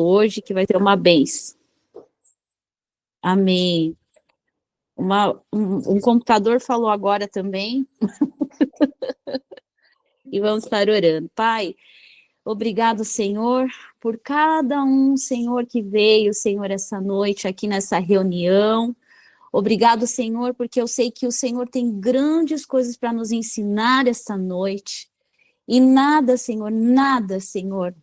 hoje, que vai ter uma bênção. Amém. Um computador falou agora também. E vamos estar orando. Pai, obrigado, Senhor, por cada um, Senhor, que veio, Senhor, essa noite aqui nessa reunião. Obrigado, Senhor, porque eu sei que o Senhor tem grandes coisas para nos ensinar esta noite. E nada, Senhor,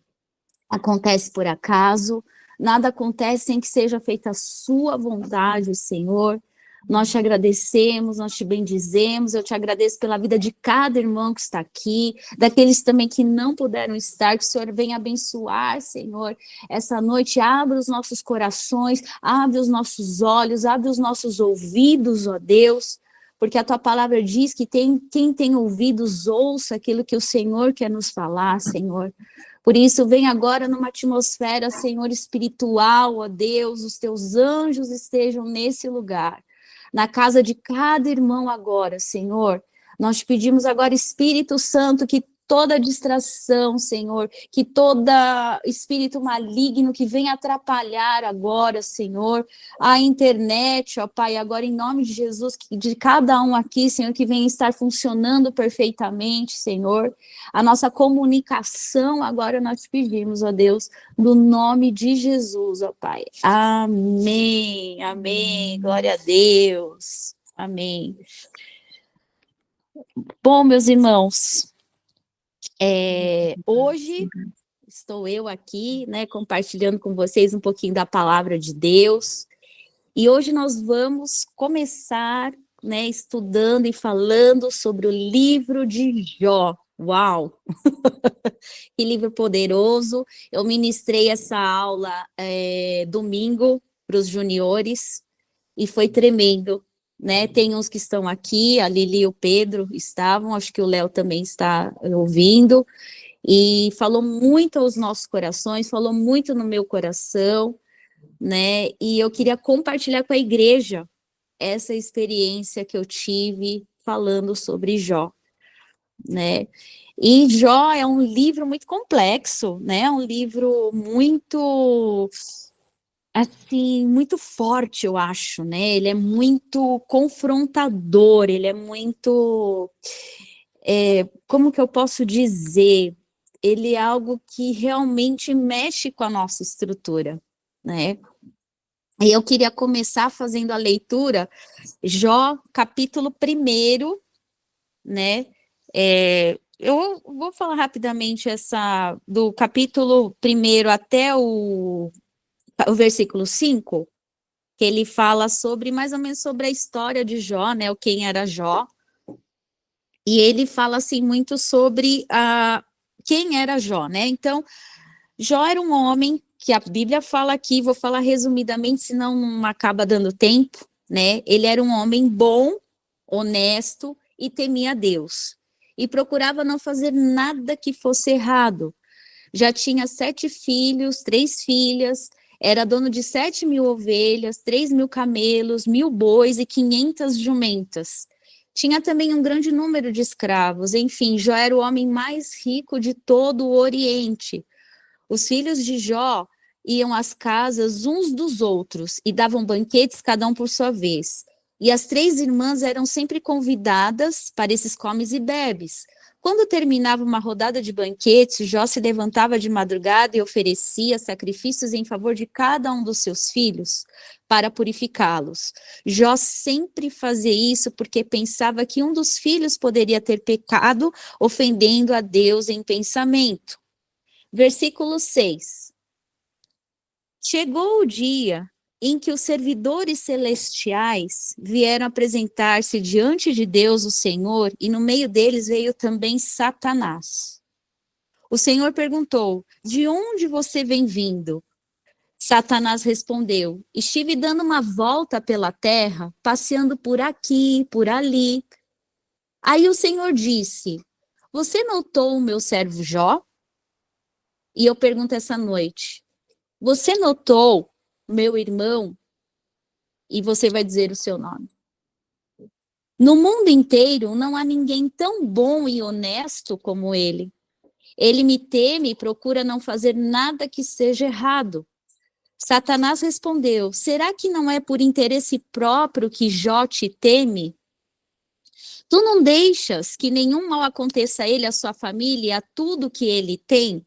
acontece por acaso, nada acontece sem que seja feita a sua vontade, Senhor. Nós te agradecemos, nós te bendizemos, eu te agradeço pela vida de cada irmão que está aqui, daqueles também que não puderam estar, que o Senhor venha abençoar, Senhor, essa noite. Abre os nossos corações, abre os nossos olhos, abre os nossos ouvidos, ó Deus, porque a tua palavra diz que quem tem ouvidos, ouça aquilo que o Senhor quer nos falar, Senhor. Por isso, vem agora numa atmosfera, Senhor, espiritual, ó Deus, os teus anjos estejam nesse lugar, na casa de cada irmão agora, Senhor. Nós te pedimos agora, Espírito Santo, que toda distração, Senhor, que todo espírito maligno que venha atrapalhar agora, Senhor, a internet, ó Pai, agora em nome de Jesus, de cada um aqui, Senhor, que venha estar funcionando perfeitamente, Senhor, a nossa comunicação agora nós te pedimos, ó Deus, no nome de Jesus, ó Pai. Amém, amém, glória a Deus, amém. Bom, meus irmãos, hoje estou eu aqui, né, compartilhando com vocês um pouquinho da palavra de Deus, e hoje nós vamos começar, né, estudando e falando sobre o livro de Jó. Uau! Que livro poderoso. Eu ministrei essa aula domingo para os juniores e foi tremendo, né? Tem uns que estão aqui, a Lili e o Pedro estavam, acho que o Léo também está ouvindo, e falou muito aos nossos corações, falou muito no meu coração, né? E eu queria compartilhar com a igreja essa experiência que eu tive falando sobre Jó, né? E Jó é um livro muito complexo, né? É um livro muito, assim, muito forte, eu acho, né? Ele é muito confrontador, ele é muito, como que eu posso dizer? Ele é algo que realmente mexe com a nossa estrutura, né? E eu queria começar fazendo a leitura, Jó, capítulo 1, né? Eu vou falar rapidamente do capítulo 1 até o versículo 5, que ele fala sobre, mais ou menos, sobre a história de Jó, né? O quem era Jó. E ele fala, assim, muito sobre quem era Jó, né? Então, Jó era um homem que a Bíblia fala aqui, vou falar resumidamente, senão não acaba dando tempo, né? Ele era um homem bom, honesto e temia Deus. E procurava não fazer nada que fosse errado. Já tinha 7 filhos, 3 filhas, era dono de 7.000 ovelhas, 3.000 camelos, 1.000 bois e 500 jumentas. Tinha também um grande número de escravos. Enfim, Jó era o homem mais rico de todo o Oriente. Os filhos de Jó iam às casas uns dos outros e davam banquetes cada um por sua vez. E as 3 irmãs eram sempre convidadas para esses comes e bebes. Quando terminava uma rodada de banquetes, Jó se levantava de madrugada e oferecia sacrifícios em favor de cada um dos seus filhos para purificá-los. Jó sempre fazia isso porque pensava que um dos filhos poderia ter pecado, ofendendo a Deus em pensamento. Versículo 6. Chegou o dia em que os servidores celestiais vieram apresentar-se diante de Deus, o Senhor, e no meio deles veio também Satanás. O Senhor perguntou: de onde você vem vindo? Satanás respondeu: estive dando uma volta pela terra, passeando por aqui, por ali. Aí o Senhor disse: você notou o meu servo Jó? E eu pergunto essa noite: você notou meu irmão? E você vai dizer o seu nome. No mundo inteiro não há ninguém tão bom e honesto como ele. Ele me teme e procura não fazer nada que seja errado. Satanás respondeu: será que não é por interesse próprio que Jó te teme? Tu não deixas que nenhum mal aconteça a ele, a sua família, e a tudo que ele tem?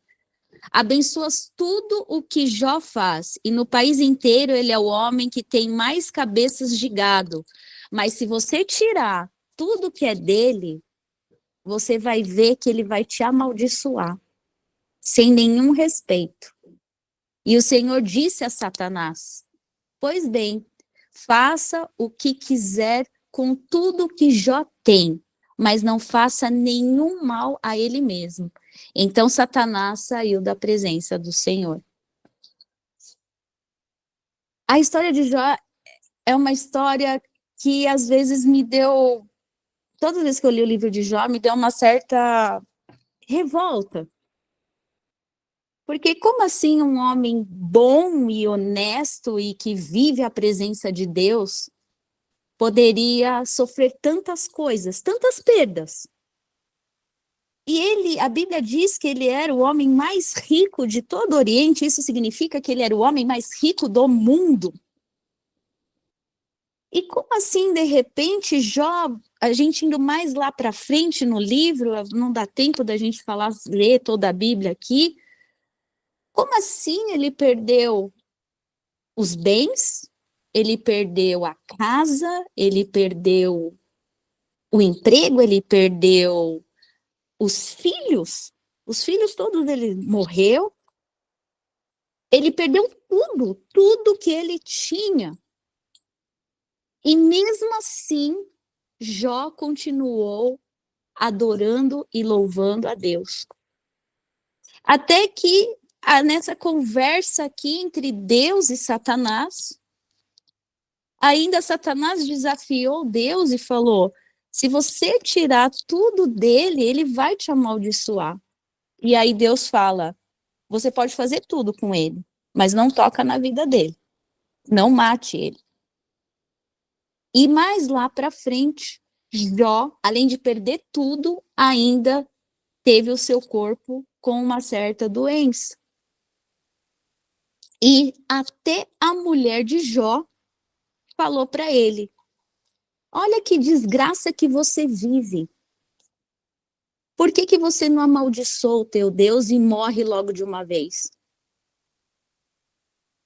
Abençoas tudo o que Jó faz, e no país inteiro ele é o homem que tem mais cabeças de gado. Mas se você tirar tudo que é dele, você vai ver que ele vai te amaldiçoar, sem nenhum respeito. E o Senhor disse a Satanás: pois bem, faça o que quiser com tudo que Jó tem, mas não faça nenhum mal a ele mesmo. Então Satanás saiu da presença do Senhor. A história de Jó é uma história que às vezes me deu, todas as vezes que eu li o livro de Jó, me deu uma certa revolta. Porque como assim um homem bom e honesto e que vive a presença de Deus poderia sofrer tantas coisas, tantas perdas? E ele, a Bíblia diz que ele era o homem mais rico de todo o Oriente, isso significa que ele era o homem mais rico do mundo. E como assim, de repente, Jó, a gente indo mais lá para frente no livro, não dá tempo da gente falar, ler toda a Bíblia aqui, como assim ele perdeu os bens, ele perdeu a casa, ele perdeu o emprego, ele perdeu os filhos todos ele morreu, ele perdeu tudo, tudo que ele tinha. E mesmo assim, Jó continuou adorando e louvando a Deus. Até que, nessa conversa aqui entre Deus e Satanás, ainda Satanás desafiou Deus e falou: se você tirar tudo dele, ele vai te amaldiçoar. E aí Deus fala: você pode fazer tudo com ele, mas não toca na vida dele, não mate ele. E mais lá para frente, Jó, além de perder tudo, ainda teve o seu corpo com uma certa doença. E até a mulher de Jó falou para ele: olha que desgraça que você vive. Por que que você não amaldiçoa o teu Deus e morre logo de uma vez?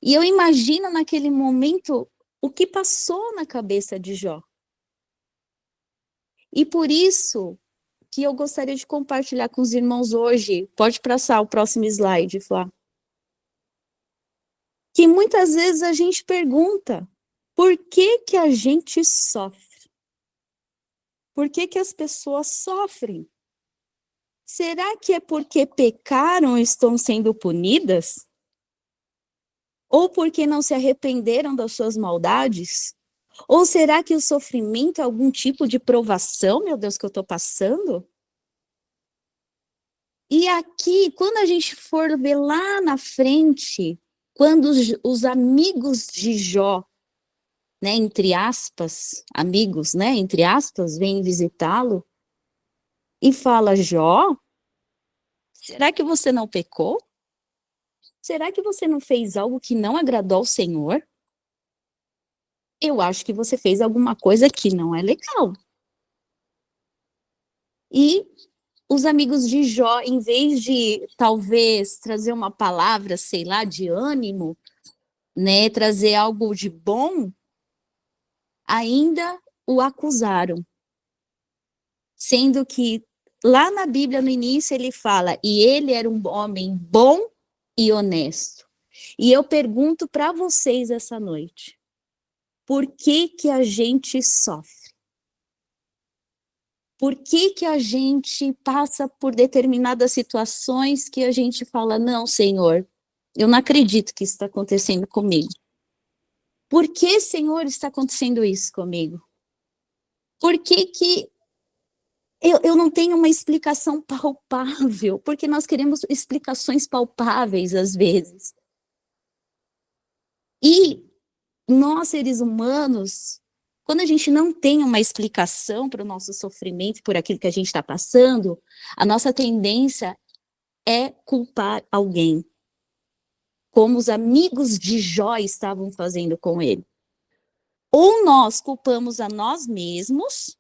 E eu imagino naquele momento o que passou na cabeça de Jó. E por isso que eu gostaria de compartilhar com os irmãos hoje. Pode passar o próximo slide, Flá. Que muitas vezes a gente pergunta: por que que a gente sofre? Por que que as pessoas sofrem? Será que é porque pecaram e estão sendo punidas? Ou porque não se arrependeram das suas maldades? Ou será que o sofrimento é algum tipo de provação, meu Deus, que eu estou passando? E aqui, quando a gente for ver lá na frente, quando os amigos de Jó, né, entre aspas, amigos, né, entre aspas, vêm visitá-lo e fala: Jó, será que você não pecou? Será que você não fez algo que não agradou ao Senhor? Eu acho que você fez alguma coisa que não é legal. E os amigos de Jó, em vez de talvez trazer uma palavra, sei lá, de ânimo, né, trazer algo de bom, ainda o acusaram. Sendo que lá na Bíblia, no início, ele fala: e ele era um homem bom e honesto. E eu pergunto para vocês essa noite: por que que a gente sofre? Por que que a gente passa por determinadas situações que a gente fala: não, Senhor, eu não acredito que isso está acontecendo comigo. Por que, Senhor, está acontecendo isso comigo? Por que que eu não tenho uma explicação palpável? Porque nós queremos explicações palpáveis às vezes. E nós, seres humanos, quando a gente não tem uma explicação para o nosso sofrimento, por aquilo que a gente está passando, a nossa tendência é culpar alguém. como os amigos de Jó estavam fazendo com ele. Ou nós culpamos a nós mesmos,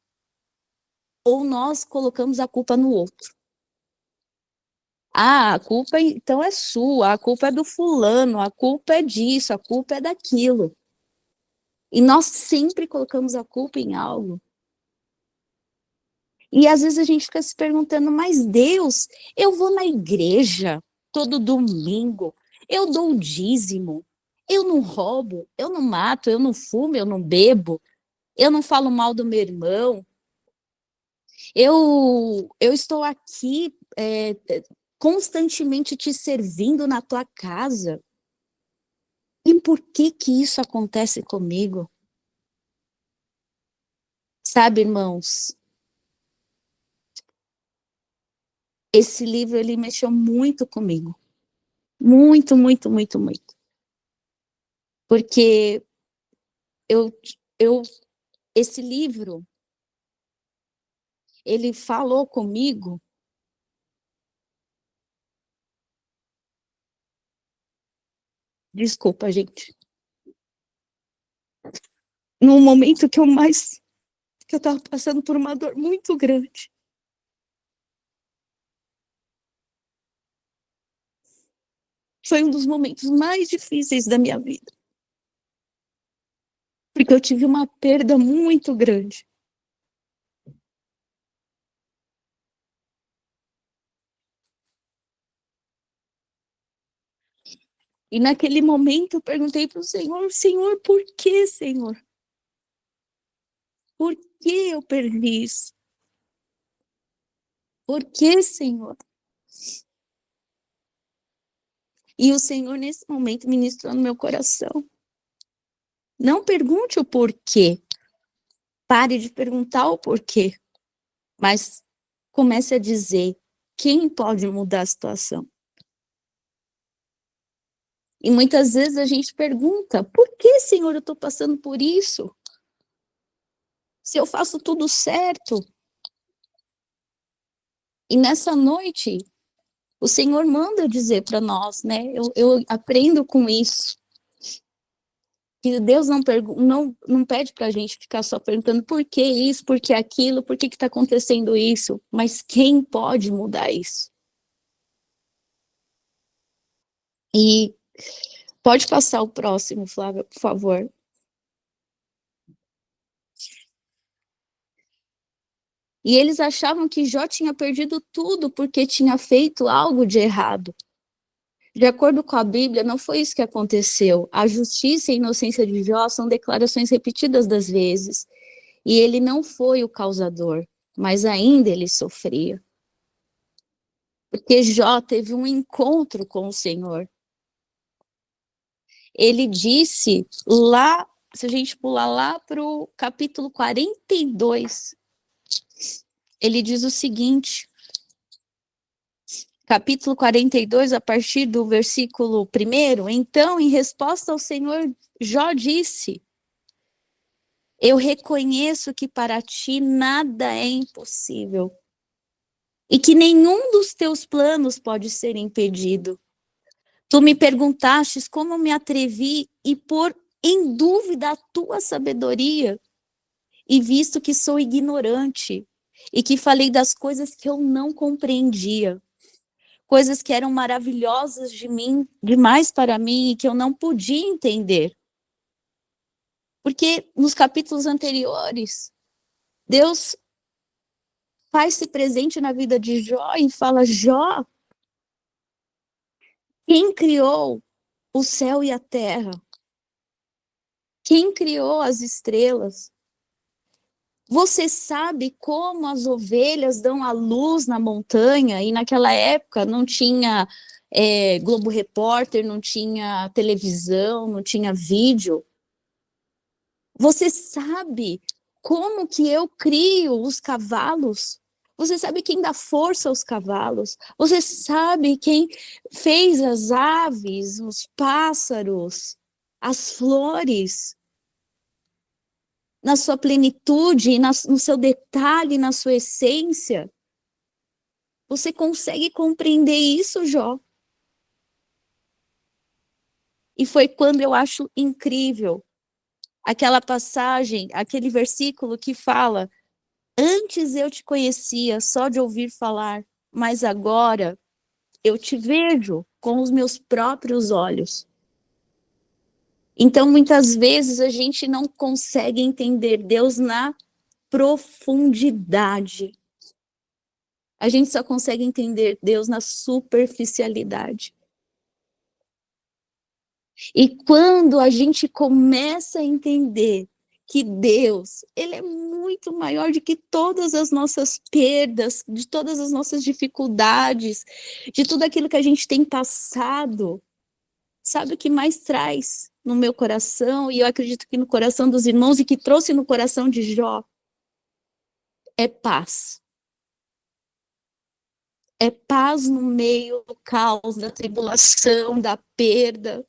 ou nós colocamos a culpa no outro. Ah, a culpa então é sua, a culpa é do fulano, a culpa é disso, a culpa é daquilo. E nós sempre colocamos a culpa em algo. E às vezes a gente fica se perguntando, mas Deus, eu vou na igreja todo domingo, eu dou o dízimo, eu não roubo, eu não mato, eu não fumo, eu não bebo, eu não falo mal do meu irmão, eu estou aqui constantemente te servindo na tua casa. E por que que isso acontece comigo? Sabe, irmãos, esse livro ele mexeu muito comigo. Muito, muito, muito, muito. Porque eu, eu esse livro, ele falou comigo. Desculpa, gente. No momento que eu estava passando por uma dor muito grande. Foi um dos momentos mais difíceis da minha vida. Porque eu tive uma perda muito grande. E naquele momento eu perguntei para o Senhor, Senhor, por que, Senhor? Por que eu perdi isso? Por que, Senhor? E o Senhor, nesse momento, ministrou no meu coração. Não pergunte o porquê. Pare de perguntar o porquê. Mas comece a dizer quem pode mudar a situação. E muitas vezes a gente pergunta, por que, Senhor, eu estou passando por isso? Se eu faço tudo certo? E nessa noite, o Senhor manda dizer para nós, né? Eu aprendo com isso. Que Deus não pede para a gente ficar só perguntando por que isso, por que aquilo, por que está acontecendo isso, mas quem pode mudar isso? E pode passar o próximo, Flávia, por favor. E eles achavam que Jó tinha perdido tudo porque tinha feito algo de errado. De acordo com a Bíblia, não foi isso que aconteceu. A justiça e a inocência de Jó são declarações repetidas das vezes. E ele não foi o causador, mas ainda ele sofria. Porque Jó teve um encontro com o Senhor. Ele disse lá, se a gente pular lá para o capítulo 42, ele diz o seguinte, capítulo 42, a partir do versículo 1, então, em resposta ao Senhor, Jó disse, eu reconheço que para ti nada é impossível e que nenhum dos teus planos pode ser impedido. Tu me perguntastes como me atrevi e pôr em dúvida a tua sabedoria, e visto que sou ignorante e que falei das coisas que eu não compreendia, coisas que eram maravilhosas de mim, demais para mim e que eu não podia entender. Porque nos capítulos anteriores, Deus faz-se presente na vida de Jó e fala, Jó, quem criou o céu e a terra? Quem criou as estrelas? Você sabe como as ovelhas dão a luz na montanha? E naquela época não tinha Globo Repórter, não tinha televisão, não tinha vídeo. Você sabe como que eu crio os cavalos? Você sabe quem dá força aos cavalos? Você sabe quem fez as aves, os pássaros, as flores? Na sua plenitude, no seu detalhe, na sua essência. Você consegue compreender isso, Jó? E foi quando eu acho incrível aquela passagem, aquele versículo que fala: antes eu te conhecia só de ouvir falar, mas agora eu te vejo com os meus próprios olhos. Então, muitas vezes a gente não consegue entender Deus na profundidade. A gente só consegue entender Deus na superficialidade. E quando a gente começa a entender que Deus, ele é muito maior do que todas as nossas perdas, de todas as nossas dificuldades, de tudo aquilo que a gente tem passado, sabe o que mais traz no meu coração, e eu acredito que no coração dos irmãos, e que trouxe no coração de Jó, é paz. É paz no meio do caos, da tribulação, da perda,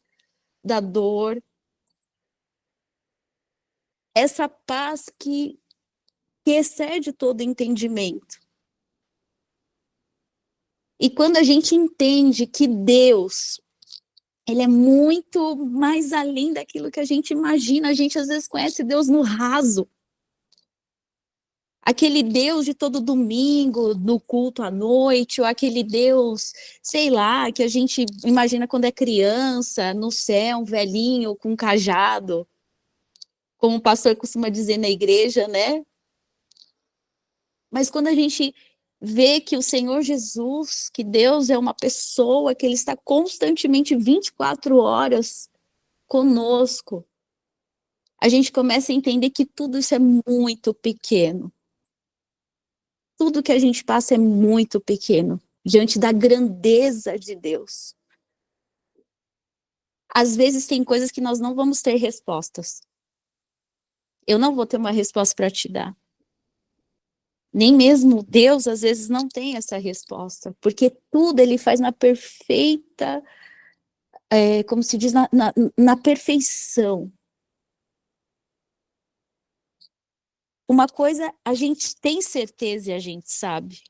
da dor. Essa paz que excede todo entendimento. E quando a gente entende que Deus, ele é muito mais além daquilo que a gente imagina, a gente às vezes conhece Deus no raso. Aquele Deus de todo domingo, no culto à noite, ou aquele Deus, sei lá, que a gente imagina quando é criança, no céu, um velhinho com um cajado, como o pastor costuma dizer na igreja, né? Mas quando a gente vê que o Senhor Jesus, que Deus é uma pessoa, que Ele está constantemente 24 horas conosco, a gente começa a entender que tudo isso é muito pequeno. Tudo que a gente passa é muito pequeno diante da grandeza de Deus. Às vezes tem coisas que nós não vamos ter respostas. Eu não vou ter uma resposta para te dar. Nem mesmo Deus, às vezes, não tem essa resposta, porque tudo ele faz na perfeita, como se diz, na perfeição. Uma coisa a gente tem certeza e a gente sabe,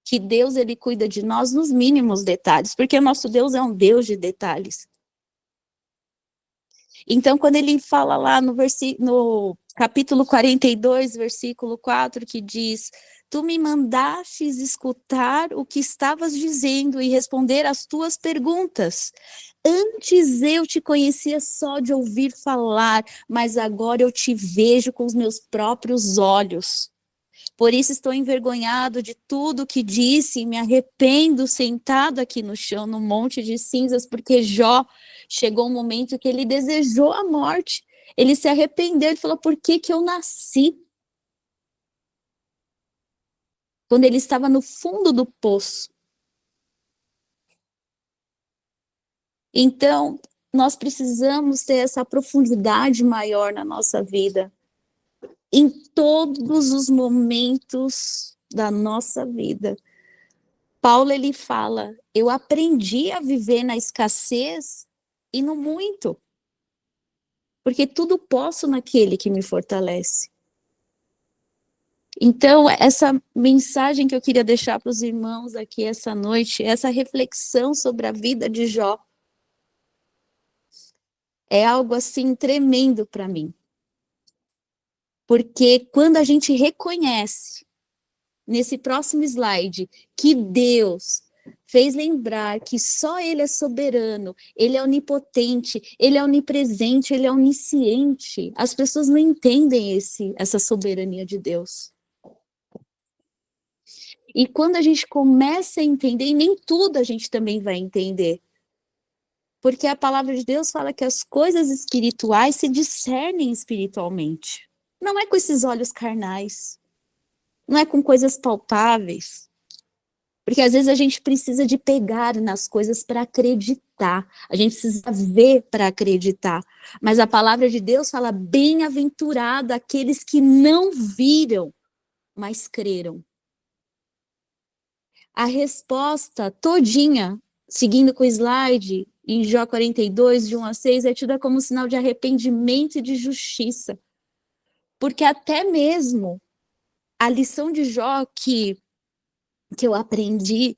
que Deus ele cuida de nós nos mínimos detalhes, porque o nosso Deus é um Deus de detalhes. Então, quando ele fala lá no capítulo 42, versículo 4, que diz: tu me mandastes escutar o que estavas dizendo e responder às tuas perguntas. Antes eu te conhecia só de ouvir falar, mas agora eu te vejo com os meus próprios olhos. Por isso estou envergonhado de tudo que disse e me arrependo sentado aqui no chão, no monte de cinzas, porque Jó chegou um momento que ele desejou a morte. Ele se arrependeu, ele falou: por que que eu nasci? Quando ele estava no fundo do poço. Então, nós precisamos ter essa profundidade maior na nossa vida, em todos os momentos da nossa vida. Paulo, ele fala: eu aprendi a viver na escassez e no muito, porque tudo posso naquele que me fortalece. Então, essa mensagem que eu queria deixar para os irmãos aqui essa noite, essa reflexão sobre a vida de Jó, é algo assim tremendo para mim. Porque quando a gente reconhece, nesse próximo slide, que Deus fez lembrar que só Ele é soberano, Ele é onipotente, Ele é onipresente, Ele é onisciente. As pessoas não entendem essa soberania de Deus. E quando a gente começa a entender, e nem tudo a gente também vai entender, porque a palavra de Deus fala que as coisas espirituais se discernem espiritualmente. Não é com esses olhos carnais, não é com coisas palpáveis. Porque às vezes a gente precisa de pegar nas coisas para acreditar. A gente precisa ver para acreditar. Mas a palavra de Deus fala: bem-aventurado aqueles que não viram, mas creram. A resposta todinha, seguindo com o slide, em Jó 42, de 1 a 6, é tida como sinal de arrependimento e de justiça. Porque até mesmo a lição de Jó que eu aprendi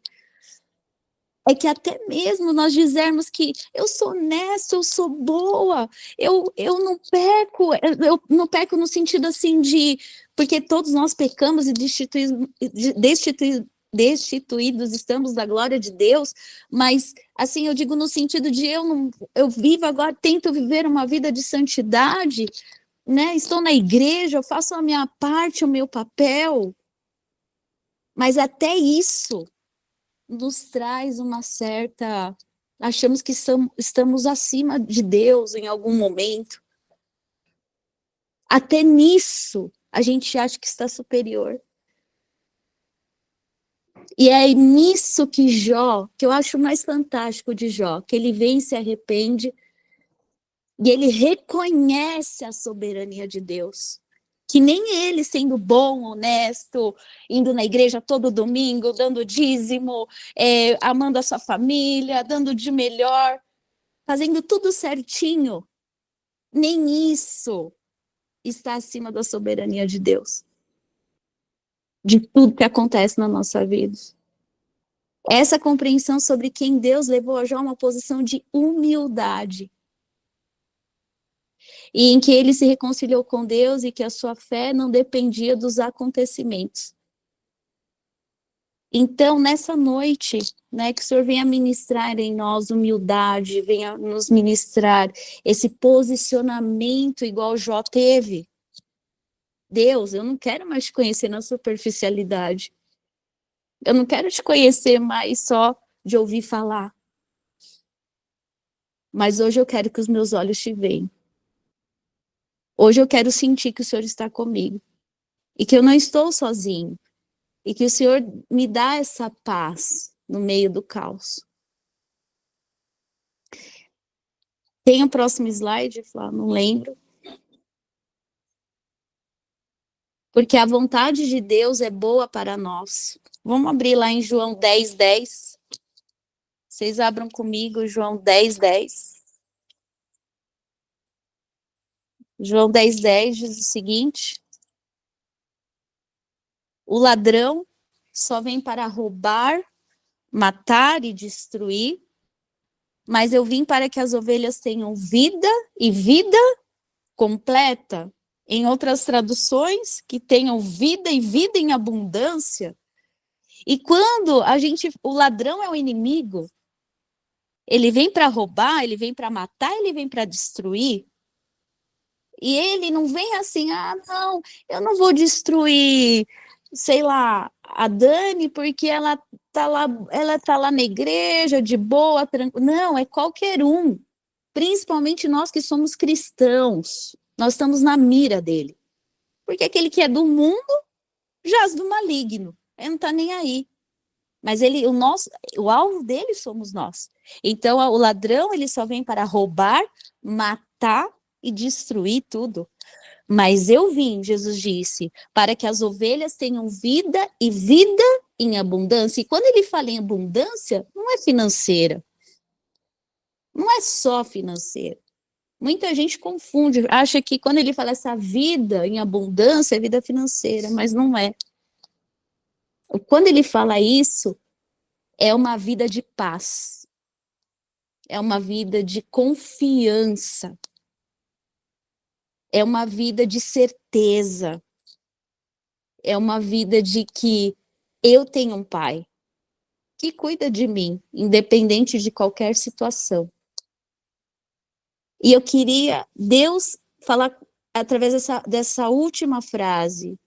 É que até mesmo nós dizermos que eu sou honesta, eu sou boa, eu não peco, eu não peco no sentido assim de, porque todos nós pecamos e destituídos estamos da glória de Deus, mas assim eu digo no sentido de eu vivo agora, tento viver uma vida de santidade, né? Estou na igreja, eu faço a minha parte, o meu papel, mas até isso nos traz uma certa. Achamos que estamos acima de Deus em algum momento. Até nisso, a gente acha que está superior. E é nisso que Jó, que eu acho mais fantástico de Jó, que ele vem e se arrepende, e ele reconhece a soberania de Deus. Que nem ele, sendo bom, honesto, indo na igreja todo domingo, dando dízimo, amando a sua família, dando de melhor, fazendo tudo certinho, nem isso está acima da soberania de Deus, de tudo que acontece na nossa vida. Essa compreensão sobre quem Deus levou a Jó a uma posição de humildade, e em que ele se reconciliou com Deus e que a sua fé não dependia dos acontecimentos. Então, nessa noite, né, que o Senhor venha ministrar em nós humildade, venha nos ministrar esse posicionamento igual Jó teve. Deus, eu não quero mais te conhecer na superficialidade. Eu não quero te conhecer mais só de ouvir falar. Mas hoje eu quero que os meus olhos te vejam. Hoje eu quero sentir que o Senhor está comigo. E que eu não estou sozinho. E que o Senhor me dá essa paz no meio do caos. Tem o próximo slide, Flávio? Não lembro. Porque a vontade de Deus é boa para nós. Vamos abrir lá em João 10:10. Vocês abram comigo João 10:10. João 10:10 diz o seguinte: o ladrão só vem para roubar, matar e destruir, mas eu vim para que as ovelhas tenham vida e vida completa. Em outras traduções, que tenham vida e vida em abundância. E quando o ladrão é o inimigo, ele vem para roubar, ele vem para matar, ele vem para destruir. E ele não vem assim, não, eu não vou destruir, sei lá, a Dani porque ela tá lá na igreja de boa, tranquila. Não, é qualquer um. Principalmente nós que somos cristãos. Nós estamos na mira dele. Porque aquele que é do mundo jaz do maligno. Ele não está nem aí. Mas o alvo dele somos nós. Então, o ladrão, ele só vem para roubar, matar e destruir tudo. Mas eu vim, Jesus disse, para que as ovelhas tenham vida e vida em abundância. E quando ele fala em abundância, não é financeira. Não é só financeira. Muita gente confunde, acha que quando ele fala essa vida em abundância, é vida financeira, mas não é. Quando ele fala isso, é uma vida de paz. É uma vida de confiança. É uma vida de certeza. É uma vida de que eu tenho um pai que cuida de mim, independente de qualquer situação. E eu queria Deus falar através dessa última frase.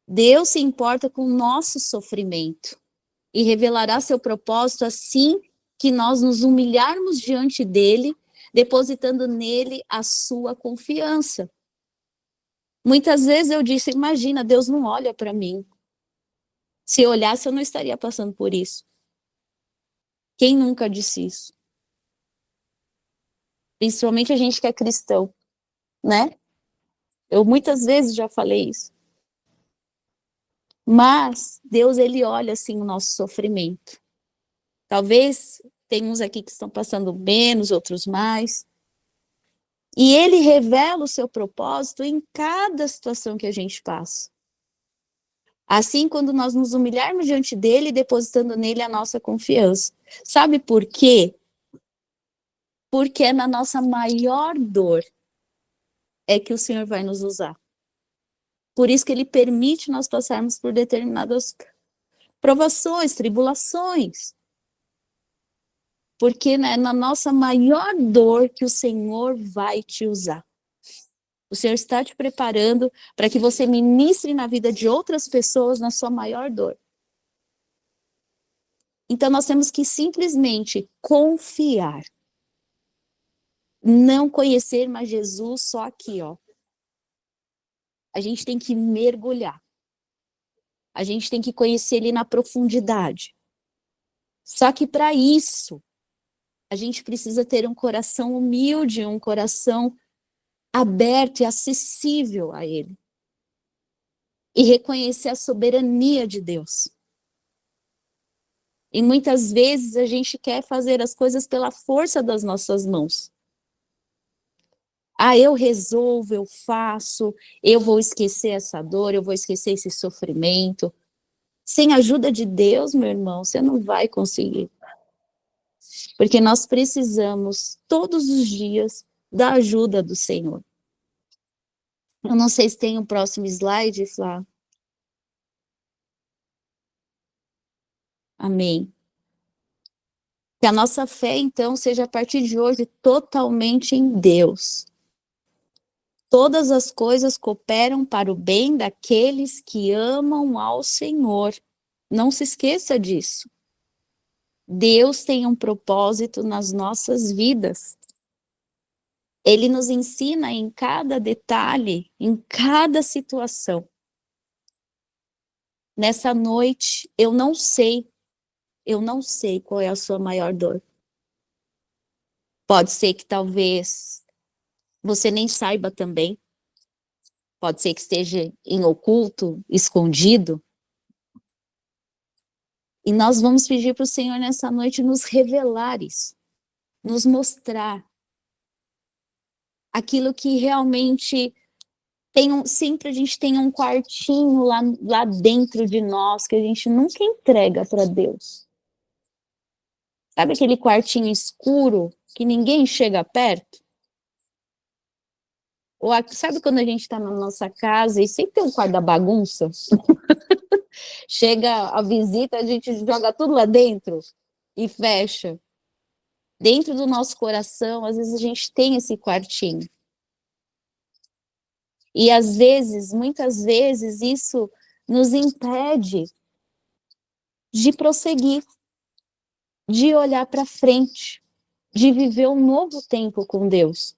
Deus se importa com o nosso sofrimento e revelará seu propósito assim que nós nos humilharmos diante dele, depositando nele a sua confiança. Muitas vezes eu disse, imagina, Deus não olha para mim. Se olhasse, eu não estaria passando por isso. Quem nunca disse isso? Principalmente a gente que é cristão, né? Eu muitas vezes já falei isso. Mas Deus, ele olha assim o nosso sofrimento. Talvez tem uns aqui que estão passando menos, outros mais. E ele revela o seu propósito em cada situação que a gente passa. Assim, quando nós nos humilharmos diante dele, depositando nele a nossa confiança. Sabe por quê? Porque é na nossa maior dor é que o Senhor vai nos usar. Por isso que ele permite nós passarmos por determinadas provações, tribulações. Porque é na nossa maior dor que o Senhor vai te usar. O Senhor está te preparando para que você ministre na vida de outras pessoas na sua maior dor. Então nós temos que simplesmente confiar. Não conhecer mais Jesus só aqui, ó. A gente tem que mergulhar. A gente tem que conhecer ele na profundidade. Só que para isso, a gente precisa ter um coração humilde, um coração aberto e acessível a ele. E reconhecer a soberania de Deus. E muitas vezes a gente quer fazer as coisas pela força das nossas mãos. Ah, eu resolvo, eu faço, eu vou esquecer essa dor, eu vou esquecer esse sofrimento. Sem a ajuda de Deus, meu irmão, você não vai conseguir. Porque nós precisamos, todos os dias, da ajuda do Senhor. Eu não sei se tem o próximo slide, Flá. Amém. Que a nossa fé, então, seja a partir de hoje totalmente em Deus. Todas as coisas cooperam para o bem daqueles que amam ao Senhor. Não se esqueça disso. Deus tem um propósito nas nossas vidas. Ele nos ensina em cada detalhe, em cada situação. Nessa noite, eu não sei qual é a sua maior dor. Pode ser que talvez você nem saiba também. Pode ser que esteja em oculto, escondido. E nós vamos pedir para o Senhor nessa noite nos revelar isso, nos mostrar aquilo que realmente sempre a gente tem um quartinho lá dentro de nós que a gente nunca entrega para Deus. Sabe aquele quartinho escuro que ninguém chega perto? Ou sabe quando a gente está na nossa casa e sempre tem um quarto da bagunça? Chega a visita, a gente joga tudo lá dentro e fecha. Dentro do nosso coração, às vezes a gente tem esse quartinho. E às vezes, muitas vezes, isso nos impede de prosseguir, de olhar para frente, de viver um novo tempo com Deus.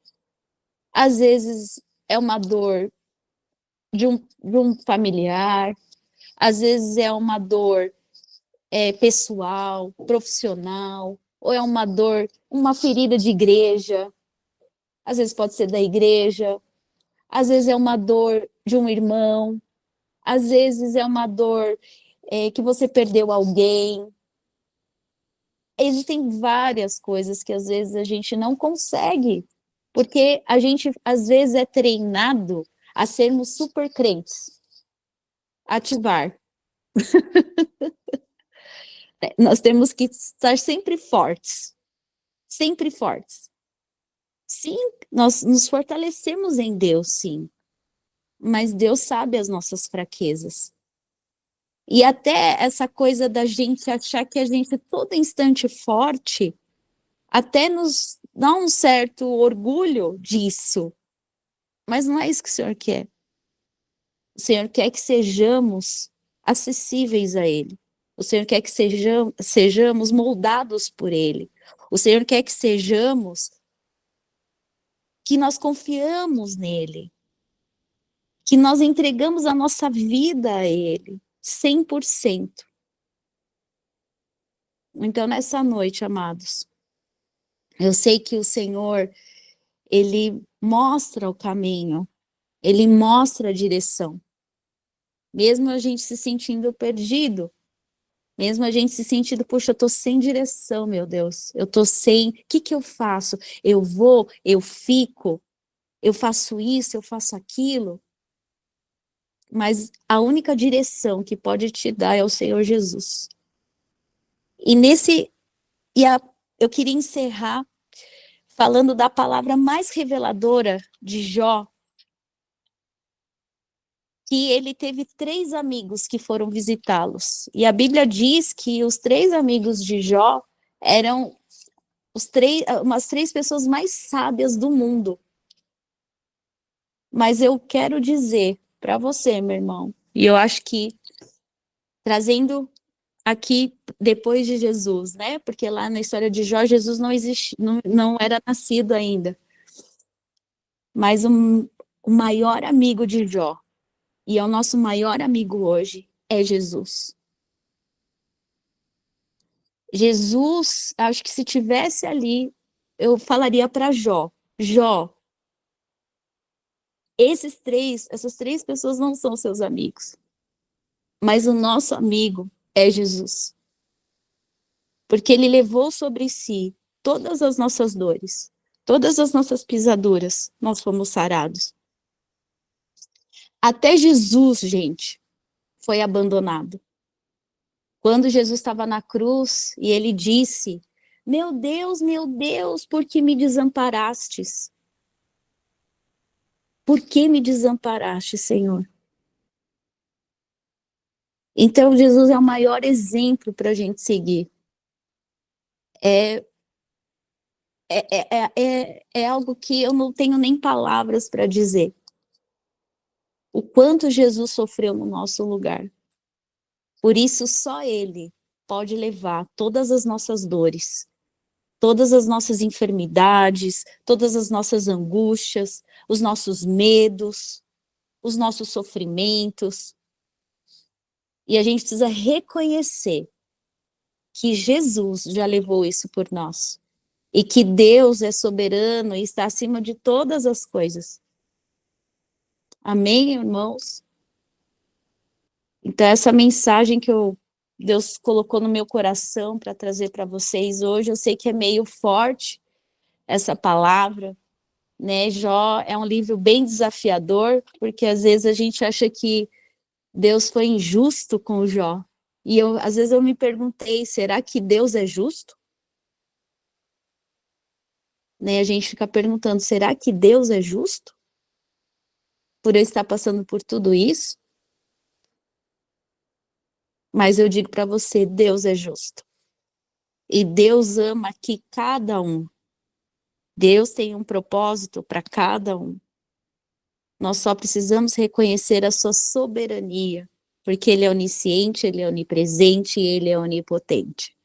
Às vezes é uma dor de um familiar, às vezes é uma dor pessoal, profissional, ou é uma dor, uma ferida de igreja, às vezes pode ser da igreja, às vezes é uma dor de um irmão, às vezes é uma dor que você perdeu alguém. Existem várias coisas que às vezes a gente não consegue, porque a gente às vezes é treinado a sermos super crentes. Ativar. Nós temos que estar sempre fortes. Sempre fortes. Sim, nós nos fortalecemos em Deus, sim. Mas Deus sabe as nossas fraquezas. E até essa coisa da gente achar que a gente é todo instante forte, até nos dá um certo orgulho disso. Mas não é isso que o Senhor quer. O Senhor quer que sejamos acessíveis a Ele. O Senhor quer que sejamos moldados por Ele. O Senhor quer que sejamos, que nós confiamos nele. Que nós entregamos a nossa vida a Ele, 100%. Então, nessa noite, amados, eu sei que o Senhor, Ele mostra o caminho, Ele mostra a direção. Mesmo a gente se sentindo perdido, mesmo a gente se sentindo, puxa, eu tô sem direção, meu Deus, eu tô sem, o que eu faço? Eu vou, eu fico, eu faço isso, eu faço aquilo. mas a única direção que pode te dar é o Senhor Jesus. E eu queria encerrar falando da palavra mais reveladora de Jó, que ele teve 3 amigos que foram visitá-los. E a Bíblia diz que os 3 amigos de Jó eram umas 3 pessoas mais sábias do mundo. Mas eu quero dizer para você, meu irmão, e eu acho que trazendo aqui depois de Jesus, né? Porque lá na história de Jó, Jesus não existe, não era nascido ainda. Mas o maior amigo de Jó, e é o nosso maior amigo hoje, é Jesus. Jesus, acho que se tivesse ali, eu falaria para Jó, Jó, essas 3 pessoas não são seus amigos, mas o nosso amigo é Jesus. Porque ele levou sobre si todas as nossas dores, todas as nossas pisaduras, nós fomos sarados. Até Jesus, gente, foi abandonado. Quando Jesus estava na cruz e ele disse: meu Deus, por que me desamparastes? Por que me desamparaste, Senhor? Então, Jesus é o maior exemplo para a gente seguir. É, é algo que eu não tenho nem palavras para dizer. O quanto Jesus sofreu no nosso lugar. Por isso, só Ele pode levar todas as nossas dores, todas as nossas enfermidades, todas as nossas angústias, os nossos medos, os nossos sofrimentos. E a gente precisa reconhecer que Jesus já levou isso por nós. E que Deus é soberano e está acima de todas as coisas. Amém, irmãos? Então, essa mensagem que Deus colocou no meu coração para trazer para vocês hoje, eu sei que é meio forte essa palavra, né? Jó é um livro bem desafiador, porque às vezes a gente acha que Deus foi injusto com o Jó. E às vezes eu me perguntei, será que Deus é justo? Né? A gente fica perguntando, será que Deus é justo? Por eu estar passando por tudo isso? Mas eu digo para você, Deus é justo. E Deus ama aqui cada um. Deus tem um propósito para cada um. Nós só precisamos reconhecer a sua soberania, porque Ele é onisciente, Ele é onipresente e Ele é onipotente.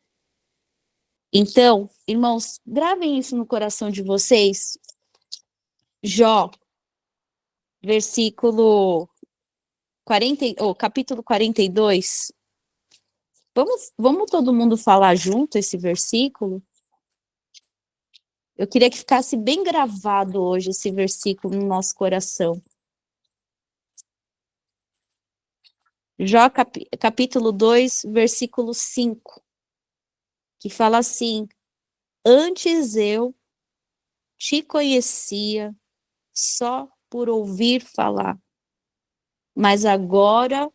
Então, irmãos, gravem isso no coração de vocês. Jó, versículo 40, capítulo 42. Vamos todo mundo falar junto esse versículo? Eu queria que ficasse bem gravado hoje esse versículo no nosso coração. Jó, capítulo 2, versículo 5, que fala assim: antes eu te conhecia só por ouvir falar, mas agora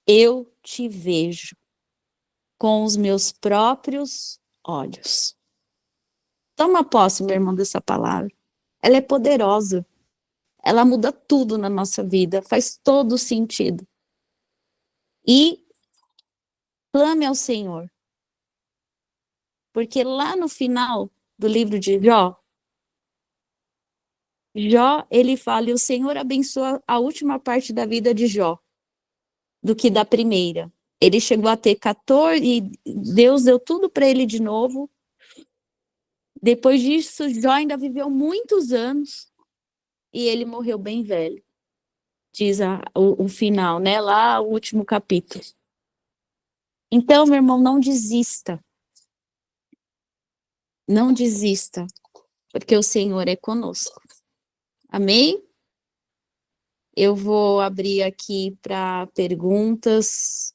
eu te vejo com os meus próprios olhos. Toma posse, meu irmão, dessa palavra. Ela é poderosa. Ela muda tudo na nossa vida, faz todo sentido. E clame ao Senhor. Porque lá no final do livro de Jó, ele fala, e o Senhor abençoa a última parte da vida de Jó, do que da primeira. Ele chegou a ter 14, e Deus deu tudo para ele de novo. Depois disso, Jó ainda viveu muitos anos, e ele morreu bem velho. Diz o final, né? Lá, o último capítulo. Então, meu irmão, não desista. Não desista, porque o Senhor é conosco. Amém? Eu vou abrir aqui para perguntas.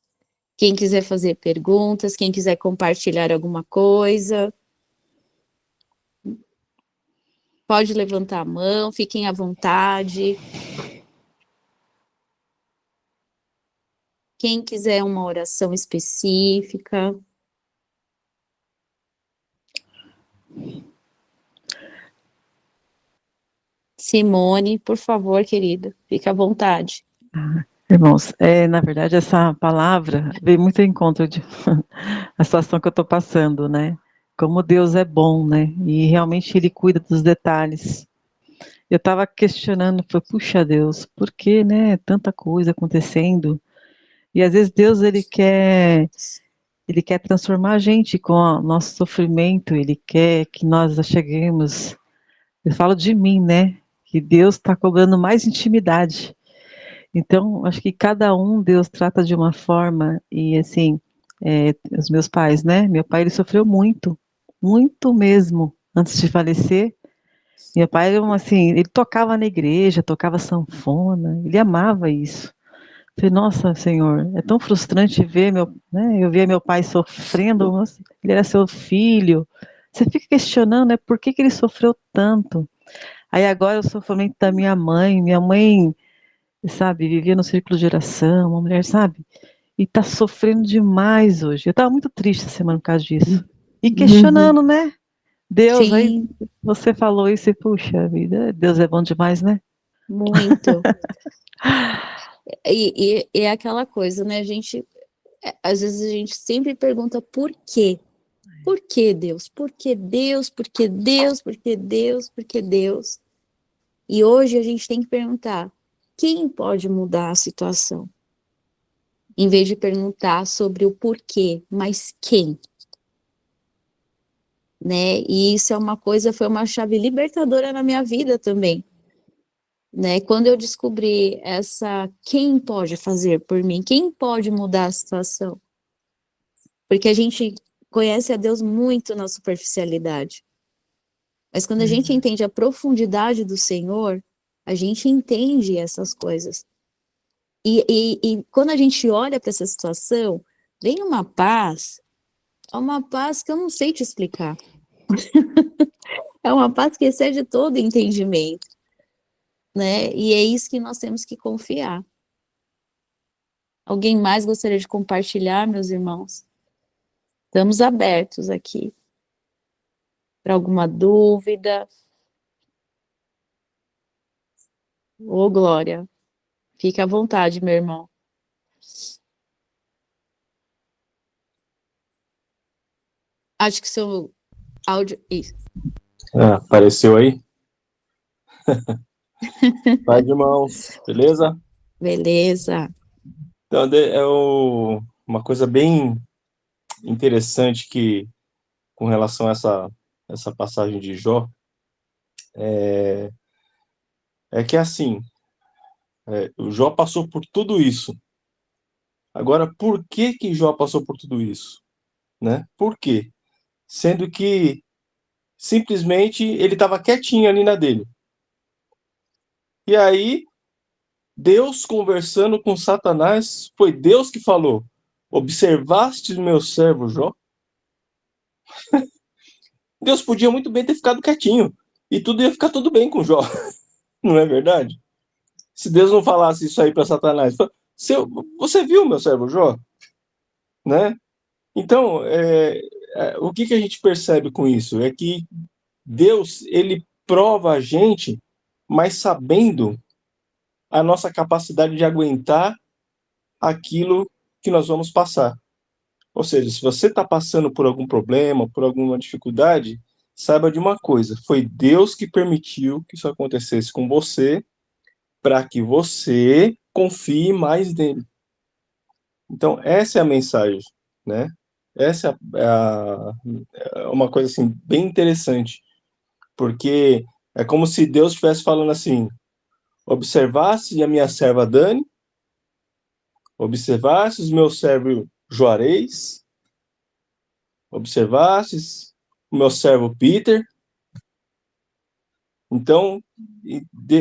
Quem quiser fazer perguntas, quem quiser compartilhar alguma coisa, pode levantar a mão, fiquem à vontade. Quem quiser uma oração específica. Simone, por favor, querida, fique à vontade. Irmãos, na verdade, essa palavra veio muito em encontro de a situação que eu estou passando, né? Como Deus é bom, né? E realmente Ele cuida dos detalhes. Eu estava questionando, falei, puxa Deus, por que, né? Tanta coisa acontecendo. E às vezes Deus, Ele quer transformar a gente com o nosso sofrimento, Ele quer que nós cheguemos. Eu falo de mim, né? Que Deus está cobrando mais intimidade. Então, acho que cada um Deus trata de uma forma, e assim, os meus pais, né? Meu pai, ele sofreu muito, muito mesmo, antes de falecer. Meu pai, assim, ele tocava na igreja, tocava sanfona, ele amava isso. Falei, nossa, Senhor, é tão frustrante ver né? Eu via meu pai sofrendo, nossa, ele era seu filho. Você fica questionando, né? Por que que ele sofreu tanto? Aí agora o sofrimento da minha mãe, sabe, vivia no círculo de oração, uma mulher, sabe, e tá sofrendo demais hoje. Eu tava muito triste essa semana por causa disso. E Uhum. questionando, né? Deus, aí Sim, você falou isso e, puxa vida, Deus é bom demais, né? muito. E é aquela coisa, né? A gente, às vezes a gente sempre pergunta por quê? Por que Deus? Por que Deus? Por que Deus? Por que Deus? Por que Deus? E hoje a gente tem que perguntar: quem pode mudar a situação? Em vez de perguntar sobre o porquê, mas quem? Né? E isso é uma coisa, foi uma chave libertadora na minha vida também. Né? Quando eu descobri essa, quem pode fazer por mim? Quem pode mudar a situação? Porque a gente conhece a Deus muito na superficialidade. Mas quando a gente entende a profundidade do Senhor, a gente entende essas coisas. E quando a gente olha para essa situação, vem uma paz que eu não sei te explicar. É uma paz que excede todo entendimento, né? E é isso que nós temos que confiar. Alguém mais gostaria de compartilhar, meus irmãos? Estamos abertos aqui para alguma dúvida. Ô, Glória, fique à vontade, meu irmão. Acho que seu áudio. Isso, Apareceu aí? Paz, irmãos, beleza? beleza. Então, uma coisa bem interessante que, com relação a essa passagem de Jó, é que assim, o Jó passou por tudo isso. Agora, por que que Jó passou por tudo isso? Né? Por quê? Sendo que simplesmente ele estava quietinho ali na dele. E aí, Deus conversando com Satanás, foi Deus que falou: observaste o meu servo Jó? Deus podia muito bem ter ficado quietinho e tudo ia ficar tudo bem com Jó, não é verdade? Se Deus não falasse isso aí para Satanás, você viu meu servo Jó, né? Então, o que a gente percebe com isso é que Deus, ele prova a gente, mas sabendo a nossa capacidade de aguentar aquilo que nós vamos passar. Ou seja, se você está passando por algum problema, por alguma dificuldade, saiba de uma coisa: foi Deus que permitiu que isso acontecesse com você, para que você confie mais nele. Então, essa é a mensagem, né? Essa é uma coisa assim bem interessante, porque é como se Deus estivesse falando assim: observasse a minha serva Dani, observasse os meus servos Juarez, observastes o meu servo Peter. Então,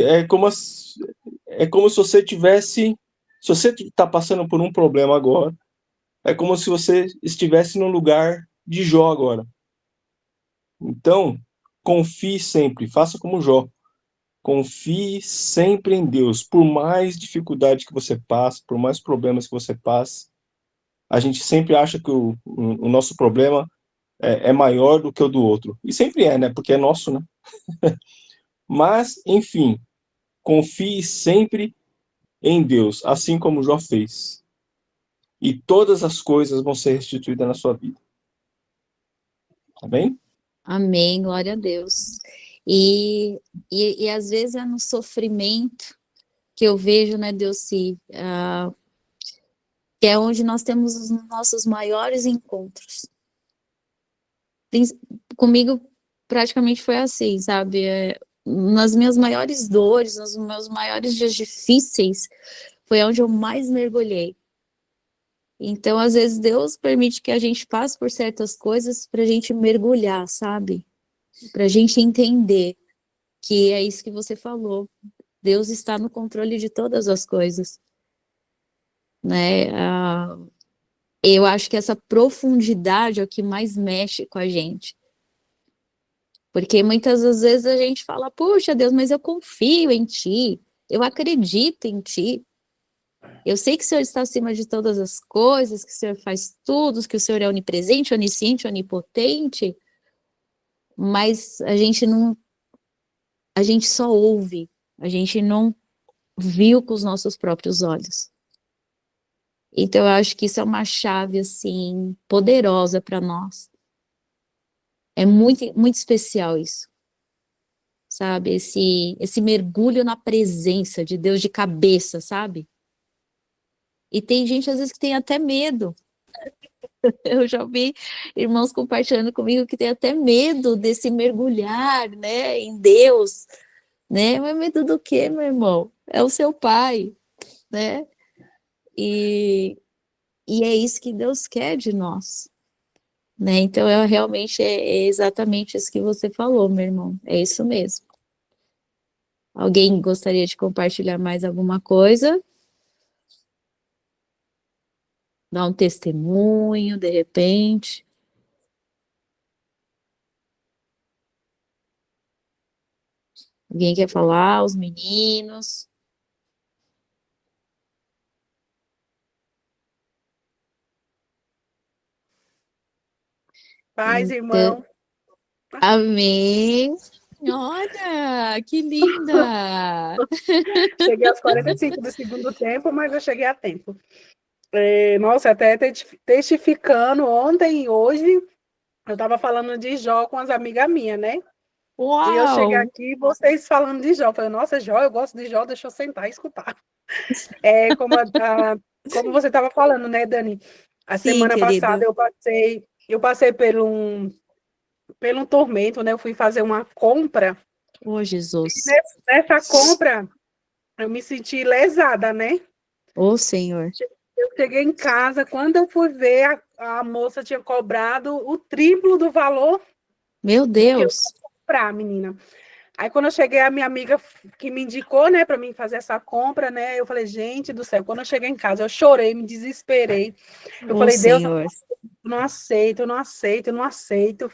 é como se você tivesse, se você está passando por um problema agora, é como se você estivesse no lugar de Jó agora. Então, confie sempre, faça como Jó. Confie sempre em Deus. Por mais dificuldade que você passe, por mais problemas que você passe, a gente sempre acha que o nosso problema é maior do que o do outro. E sempre é, né? Porque é nosso, né? Mas, enfim, confie sempre em Deus, assim como Jó fez. E todas as coisas vão ser restituídas na sua vida. Tá bem? Amém, glória a Deus. E às vezes é no sofrimento que eu vejo, né, Delci, que é onde nós temos os nossos maiores encontros. Comigo praticamente foi assim, sabe? Nas minhas maiores dores, nos meus maiores dias difíceis, foi onde eu mais mergulhei. Então, às vezes, Deus permite que a gente passe por certas coisas para a gente mergulhar, sabe? Para a gente entender que é isso que você falou. Deus está no controle de todas as coisas, né? Eu acho que essa profundidade é o que mais mexe com a gente. Porque muitas das vezes a gente fala, puxa Deus, mas eu confio em ti, eu acredito em ti, eu sei que o Senhor está acima de todas as coisas, que o Senhor faz tudo, que o Senhor é onipresente, onisciente, onipotente, mas a gente só ouve, a gente não viu com os nossos próprios olhos. Então eu acho que isso é uma chave assim poderosa para nós. É muito muito especial isso. Sabe, esse mergulho na presença de Deus de cabeça, sabe? E tem gente, às vezes, que tem até medo. Eu já vi irmãos compartilhando comigo que tem até medo desse mergulhar, né, em Deus, né? Mas medo do quê, meu irmão? É o seu pai, né? E, e é isso que Deus quer de nós, né? Então, realmente é exatamente isso que você falou, meu irmão. É isso mesmo. Alguém gostaria de compartilhar mais alguma coisa? Dar um testemunho, de repente? Alguém quer falar? Os meninos? Paz, Então, irmão. amém. Olha, que linda! Cheguei aos 45 do segundo tempo, mas eu cheguei a tempo. Nossa, até testificando ontem e hoje, eu estava falando de Jó com as amigas minhas, né? E eu cheguei Uau! aqui, vocês falando de Jó. Eu falei, nossa, Jó, eu gosto de Jó, deixa eu sentar e escutar. Como você estava falando, né, Dani? A Sim, semana querido. passada eu passei por um tormento, né? Eu fui fazer uma compra. Oh, E Jesus. nessa compra, eu me senti lesada, né? Oh, Senhor. Eu cheguei em casa, quando eu fui ver, a moça tinha cobrado o triplo do valor Meu do que eu Deus. ia comprar, menina. Aí, quando eu cheguei, a minha amiga que me indicou, né, para mim fazer essa compra, né, eu falei, gente do céu, quando eu cheguei em casa, eu chorei, me desesperei. Eu Oh, falei, Deus, eu Senhor. não aceito, eu não aceito, eu não aceito.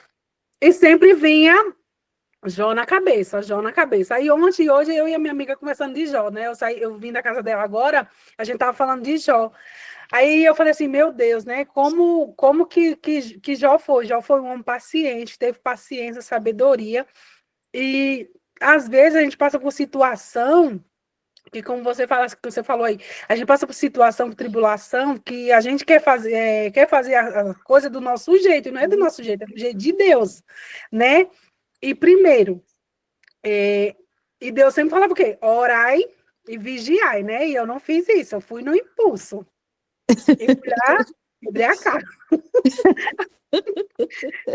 E sempre vinha Jó na cabeça, Jó na cabeça. Aí ontem e hoje eu e a minha amiga conversando de Jó, né? Eu vim da casa dela agora, a gente tava falando de Jó. Aí eu falei assim, meu Deus, né? Como que Jó foi? Jó foi um homem paciente, teve paciência, sabedoria. E às vezes a gente passa por situação que, como que você falou aí, a gente passa por situação, por tribulação, que a gente quer fazer a coisa do nosso jeito, e não é do nosso jeito, é do jeito de Deus, né? E primeiro, e Deus sempre falava o quê? Orai e vigiai, né? E eu não fiz isso, eu fui no impulso. E fui lá, quebrei a cara.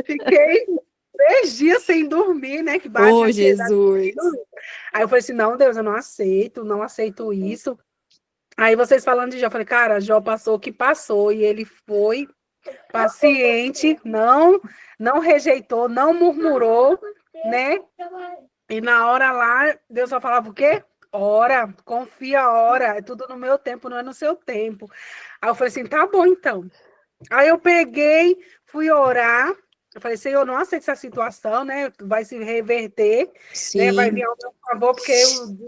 Fiquei 3 dias sem dormir, né? Que bate a Oh, ansiedade. Jesus. Aí eu falei assim, não, Deus, eu não aceito isso. Aí vocês falando de Jó, eu falei, cara, Jó passou o que passou, e ele foi paciente, não rejeitou, não murmurou, né? E na hora lá, Deus só falava o quê? Ora, confia, ora, é tudo no meu tempo, não é no seu tempo. Aí eu falei assim, tá bom então. Aí eu peguei, fui orar, Eu falei, Senhor, eu não aceito essa situação, né? Vai se reverter, né? Vai vir Sim, ao meu favor, porque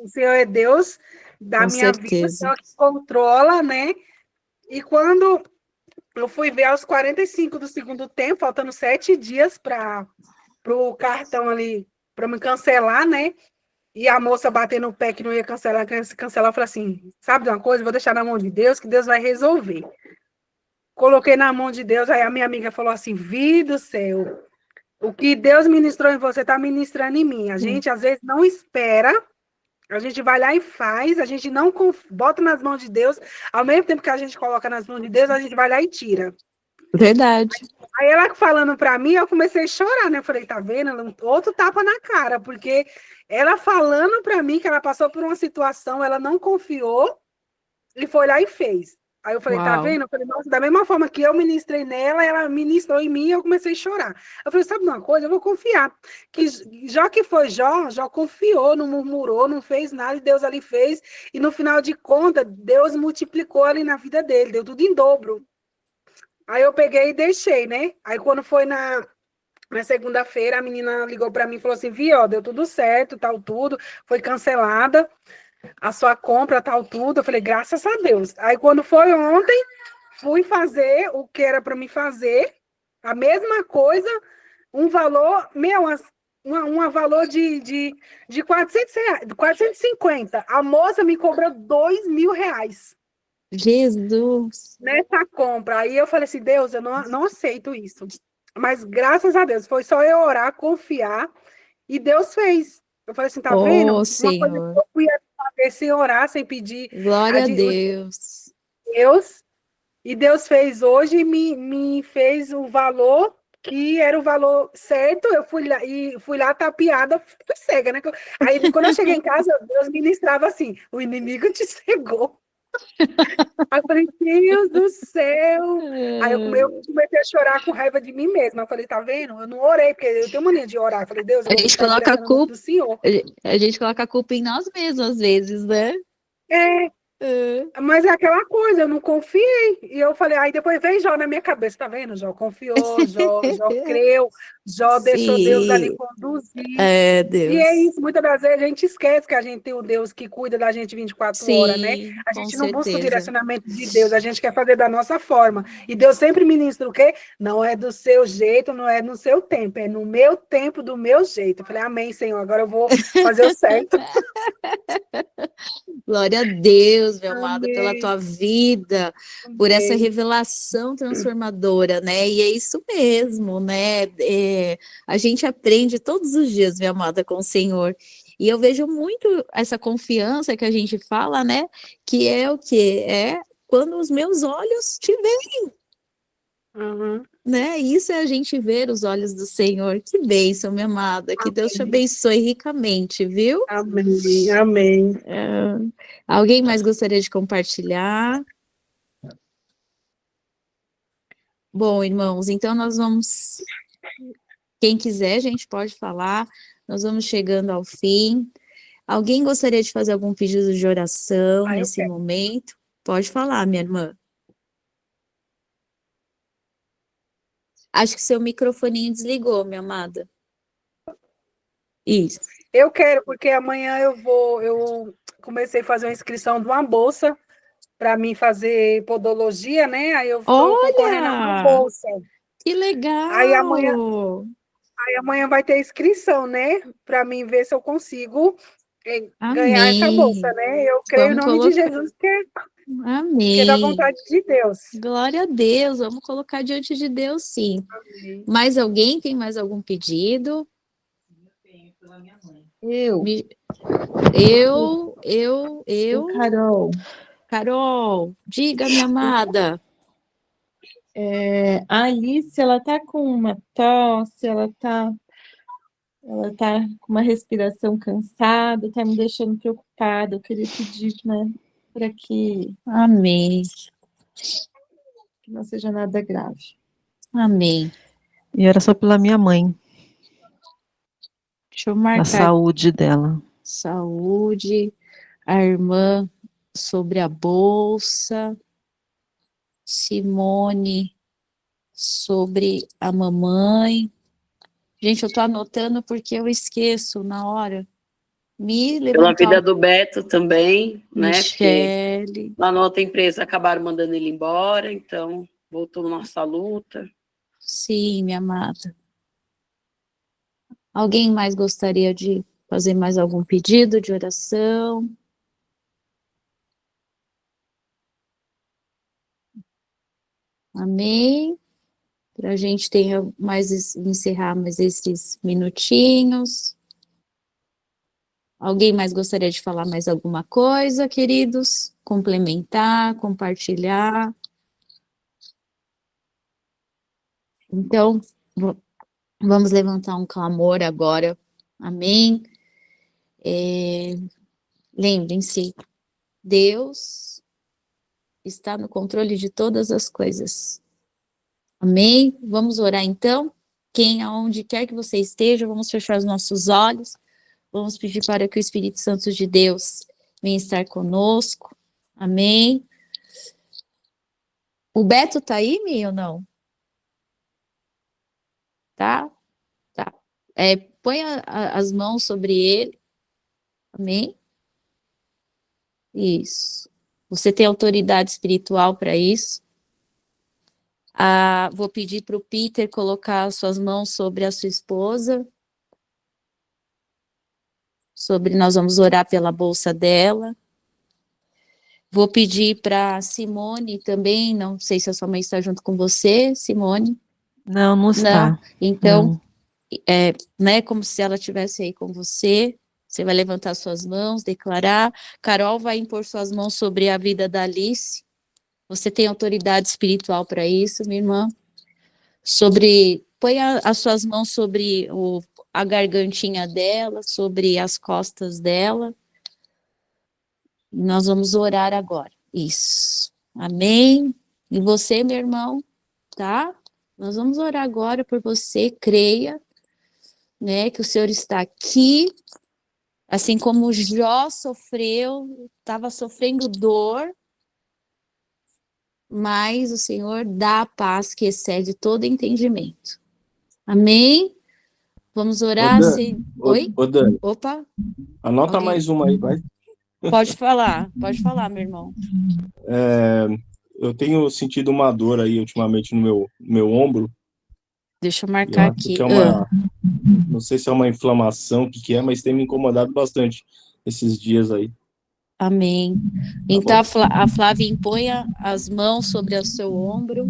o Senhor é Deus da com minha vida, o certeza. Senhor que controla, né? E quando eu fui ver aos 45 do segundo tempo, faltando 7 dias para o cartão ali, para me cancelar, né? E a moça batendo no pé que não ia cancelar, eu falei assim, sabe de uma coisa? Vou deixar na mão de Deus, que Deus vai resolver. Coloquei na mão de Deus, aí a minha amiga falou assim, Vi do céu, o que Deus ministrou em você está ministrando em mim. A gente, às vezes, não espera, a gente vai lá e faz, a gente não bota nas mãos de Deus, ao mesmo tempo que a gente coloca nas mãos de Deus, a gente vai lá e tira. Verdade. Aí ela falando para mim, eu comecei a chorar, né? Eu falei, tá vendo? Outro tapa na cara, porque ela falando para mim que ela passou por uma situação, ela não confiou e foi lá e fez. Aí eu falei, tá Uau. vendo? Eu falei, nossa, da mesma forma que eu ministrei nela, ela ministrou em mim e eu comecei a chorar. Eu falei, sabe uma coisa? Eu vou confiar. Que já que foi Jó confiou, não murmurou, não fez nada, e Deus ali fez. E no final de contas, Deus multiplicou ali na vida dele, deu tudo em dobro. Aí eu peguei e deixei, né? Aí quando foi na segunda-feira, a menina ligou para mim e falou assim, ó, deu tudo certo, tal, tudo, foi cancelada a sua compra, tal, tudo. Eu falei, graças a Deus. Aí quando foi ontem, fui fazer o que era para me fazer, a mesma coisa, um valor, um valor de 400 reais, 450. A moça me cobrou R$ 2.000 Jesus. nessa compra. Aí eu falei assim, Deus, eu não aceito isso. Mas graças a Deus, foi só eu orar, confiar, e Deus fez. Eu falei assim, tá vendo? Oh, Uma coisa que Senhor. eu fui fazer sem orar, sem pedir Glória a Deus. Deus, e Deus fez hoje e me fez o valor que era o valor certo. Eu fui lá tapeada, fui cega, né? Aí quando eu cheguei em casa, Deus ministrava assim: o inimigo te cegou. Aí eu falei, Deus do céu. Aí eu comecei a chorar com raiva de mim mesma. Eu falei, tá vendo? Eu não orei, porque eu tenho mania de orar. Eu falei, Deus, eu A vou gente buscar coloca a direto no nome culpa, do Senhor. a gente coloca a culpa em nós mesmos às vezes, né? É, É. mas é aquela coisa, eu não confiei. E eu falei, aí depois veio Jó na minha cabeça, tá vendo? Jó confiou, Jó creu, Jó deixou Deus ali Sim, conduzir. é E é Deus. isso, muitas das vezes a gente esquece que a gente tem o Deus que cuida da gente 24 horas, né? Sim, A com gente não busca o certeza. direcionamento de Deus, a gente quer fazer da nossa forma. E Deus sempre ministra o quê? Não é do seu jeito, não é no seu tempo, é no meu tempo, do meu jeito. Eu falei, amém, Senhor, agora eu vou fazer o certo. Glória a Deus, meu amado, pela Amém, tua vida, por essa amém. revelação transformadora, né? E é isso mesmo, né? A gente aprende todos os dias, minha amada, com o Senhor. E eu vejo muito essa confiança que a gente fala, né? Que é o quê? É quando os meus olhos te veem, Uhum. né? Isso é a gente ver os olhos do Senhor. Que bênção, minha amada. Que Deus te Amém, abençoe ricamente, viu? amém, amém. É, alguém mais gostaria de compartilhar? Bom, irmãos, então nós vamos. Quem quiser, a gente pode falar. Nós vamos chegando ao fim. Alguém gostaria de fazer algum pedido de oração Aí eu nesse quero. momento? Pode falar, minha irmã. Acho que seu microfoninho desligou, minha amada. Isso. Eu quero, porque amanhã eu comecei a fazer uma inscrição de uma bolsa para mim fazer podologia, né? Aí eu estou concorrendo a uma Olha, bolsa. que Aí amanhã, legal! aí amanhã vai ter inscrição, né? Para mim ver se eu consigo ganhar essa bolsa, Amém. né? Eu creio em Vamos nome de colocar. Jesus, que é da Amém. vontade de Deus. Glória a Deus. Vamos colocar diante de Deus, sim. Amém. Mais alguém tem mais algum pedido? Eu, Me- eu, eu, eu. Carol, Carol, diga, minha amada. a Alice, ela tá com uma tosse, ela tá com uma respiração cansada, tá me deixando preocupada. Eu queria pedir, né, para que Amém. não seja nada grave. Amém. E era só pela minha mãe, Deixa eu a marcar saúde dela. saúde, a irmã sobre a bolsa, Simone. sobre a mamãe. Gente, eu tô anotando porque eu esqueço na hora. Pela vida do Beto também, né? Porque Michele. lá na outra empresa acabaram mandando ele embora, então voltou nossa luta. Sim, minha amada. Alguém mais gostaria de fazer mais algum pedido de oração? Amém. Para a gente encerrar mais esses minutinhos. Alguém mais gostaria de falar mais alguma coisa, queridos? Complementar, compartilhar? Então, vamos levantar um clamor agora. Amém? Lembrem-se, Deus está no controle de todas as coisas. Amém? Vamos orar então? Aonde quer que você esteja, vamos fechar os nossos olhos. Vamos pedir para que o Espírito Santo de Deus venha estar conosco. Amém? O Beto tá aí, Mi, ou não? Tá? Tá. Põe as mãos sobre ele. Amém? Isso. Você tem autoridade espiritual para isso. Vou pedir para o Peter colocar suas mãos sobre a sua esposa. Nós vamos orar pela bolsa dela. Vou pedir para Simone também, não sei se a sua mãe está junto com você, Simone. Não está. Não. Então, né, como se ela estivesse aí com você. Você vai levantar suas mãos, declarar. Carol vai impor suas mãos sobre a vida da Alice. Você tem autoridade espiritual para isso, minha irmã. Põe as suas mãos sobre a gargantinha dela, sobre as costas dela. Nós vamos orar agora. Isso. Amém? E você, meu irmão, tá? Nós vamos orar agora por você. Creia, né, que o Senhor está aqui. Assim como Jó sofreu, estava sofrendo dor, mas o Senhor dá a paz que excede todo entendimento. Amém? Vamos orar assim. Oi? Ô, Dani, Opa. anota mais uma aí, vai. Pode falar, meu irmão. Eu tenho sentido uma dor aí ultimamente no meu ombro. Deixa eu marcar acho aqui. que não sei se é uma inflamação, o que é, mas tem me incomodado bastante esses dias aí. Amém. Então a Flávia impõe as mãos sobre o seu ombro.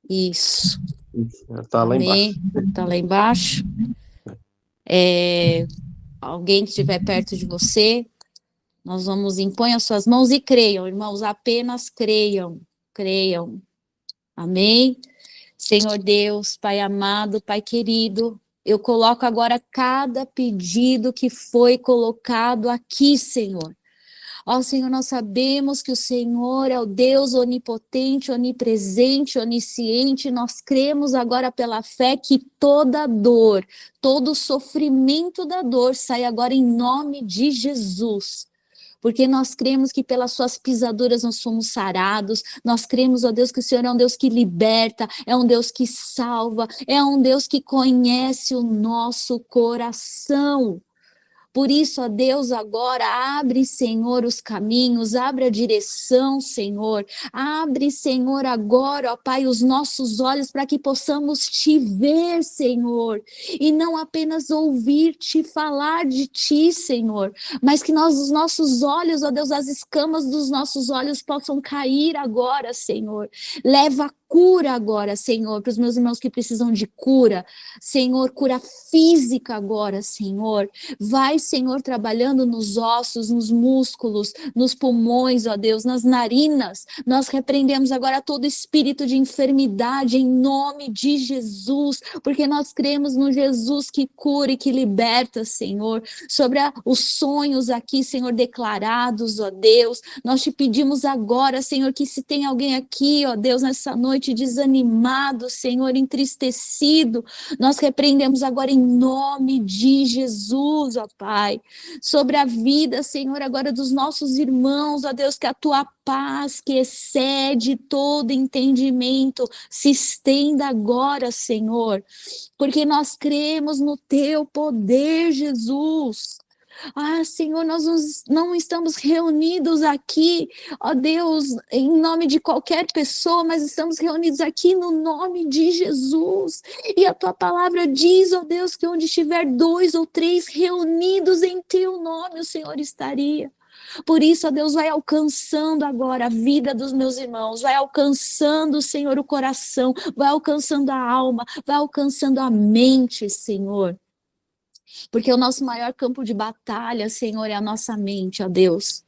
Isso. Tá lá Amém. embaixo. Tá lá embaixo. Alguém que estiver perto de você, nós vamos impor as suas mãos e creiam, irmãos, apenas creiam. Creiam. Amém? Senhor Deus, Pai amado, Pai querido, eu coloco agora cada pedido que foi colocado aqui, Senhor. Ó Senhor, nós sabemos que o Senhor é o Deus onipotente, onipresente, onisciente. Nós cremos agora pela fé que toda dor, todo sofrimento da dor sai agora em nome de Jesus. Porque nós cremos que pelas suas pisaduras nós somos sarados, nós cremos, ó Deus, que o Senhor é um Deus que liberta, é um Deus que salva, é um Deus que conhece o nosso coração. Por isso, ó Deus, agora abre, Senhor, os caminhos, abre a direção, Senhor. Abre, Senhor, agora, ó Pai, os nossos olhos para que possamos te ver, Senhor. E não apenas ouvir te falar de ti, Senhor, mas que os nossos olhos, ó Deus, as escamas dos nossos olhos possam cair agora, Senhor. Leva cura agora, Senhor, para os meus irmãos que precisam de cura. Senhor, cura física agora, Senhor. Vai, Senhor, trabalhando nos ossos, nos músculos, nos pulmões, ó Deus, nas narinas. Nós repreendemos agora todo espírito de enfermidade em nome de Jesus, porque nós cremos no Jesus que cura e que liberta, Senhor. Sobre os sonhos aqui, Senhor, declarados, ó Deus. Nós te pedimos agora, Senhor, que se tem alguém aqui, ó Deus, nessa noite, noite desanimado, Senhor, entristecido, nós repreendemos agora em nome de Jesus, ó Pai, sobre a vida, Senhor, agora dos nossos irmãos, ó Deus, que a tua paz que excede todo entendimento se estenda agora, Senhor, porque nós cremos no teu poder, Jesus. Ah, Senhor, nós não estamos reunidos aqui, ó Deus, em nome de qualquer pessoa, mas estamos reunidos aqui no nome de Jesus. E a tua palavra diz, ó Deus, que onde estiver 2 ou 3 reunidos em teu nome, o Senhor estaria. Por isso, ó Deus, vai alcançando agora a vida dos meus irmãos, vai alcançando, Senhor, o coração, vai alcançando a alma, vai alcançando a mente, Senhor. Porque o nosso maior campo de batalha, Senhor, é a nossa mente, ó Deus.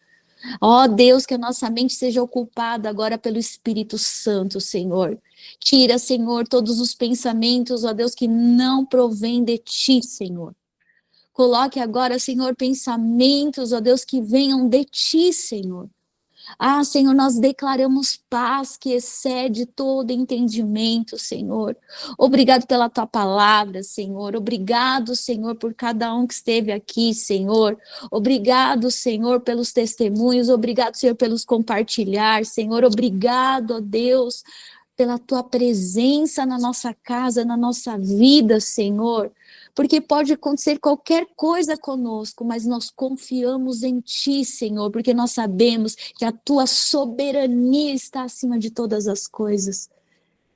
Ó Deus, que a nossa mente seja ocupada agora pelo Espírito Santo, Senhor. Tira, Senhor, todos os pensamentos, ó Deus, que não provém de ti, Senhor. Coloque agora, Senhor, pensamentos, ó Deus, que venham de ti, Senhor. Ah, Senhor, nós declaramos paz que excede todo entendimento, Senhor. Obrigado pela tua palavra, Senhor. Obrigado, Senhor, por cada um que esteve aqui, Senhor. Obrigado, Senhor, pelos testemunhos. Obrigado, Senhor, pelos compartilhar, Senhor. Obrigado, ó Deus, pela tua presença na nossa casa, na nossa vida, Senhor. Porque pode acontecer qualquer coisa conosco, mas nós confiamos em ti, Senhor, porque nós sabemos que a tua soberania está acima de todas as coisas,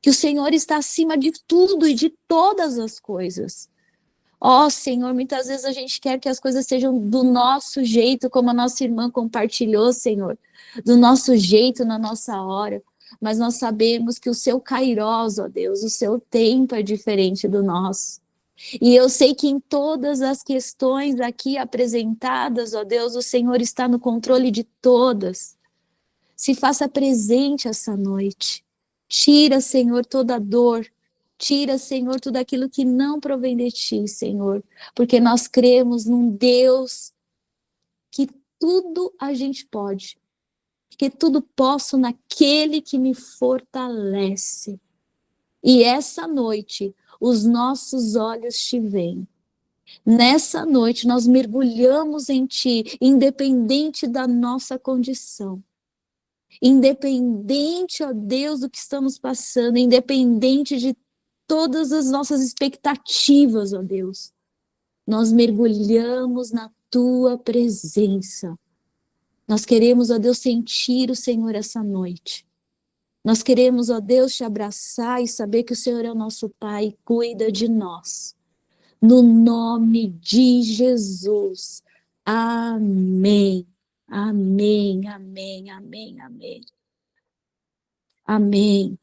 que o Senhor está acima de tudo e de todas as coisas. Ó, Senhor, muitas vezes a gente quer que as coisas sejam do nosso jeito, como a nossa irmã compartilhou, Senhor, do nosso jeito, na nossa hora, mas nós sabemos que o seu kairós, ó Deus, o seu tempo é diferente do nosso. E eu sei que em todas as questões aqui apresentadas, ó Deus, o Senhor está no controle de todas. Se faça presente essa noite. Tira, Senhor, toda dor. Tira, Senhor, tudo aquilo que não provém de ti, Senhor. Porque nós cremos num Deus que tudo a gente pode. Que tudo posso naquele que me fortalece. E essa noite, os nossos olhos te veem. Nessa noite, nós mergulhamos em ti, independente da nossa condição. Independente, ó Deus, do que estamos passando, independente de todas as nossas expectativas, ó Deus. Nós mergulhamos na tua presença. Nós queremos, ó Deus, sentir o Senhor essa noite. Nós queremos, ó Deus, te abraçar e saber que o Senhor é o nosso Pai e cuida de nós. No nome de Jesus. Amém. Amém, amém, amém, amém. Amém.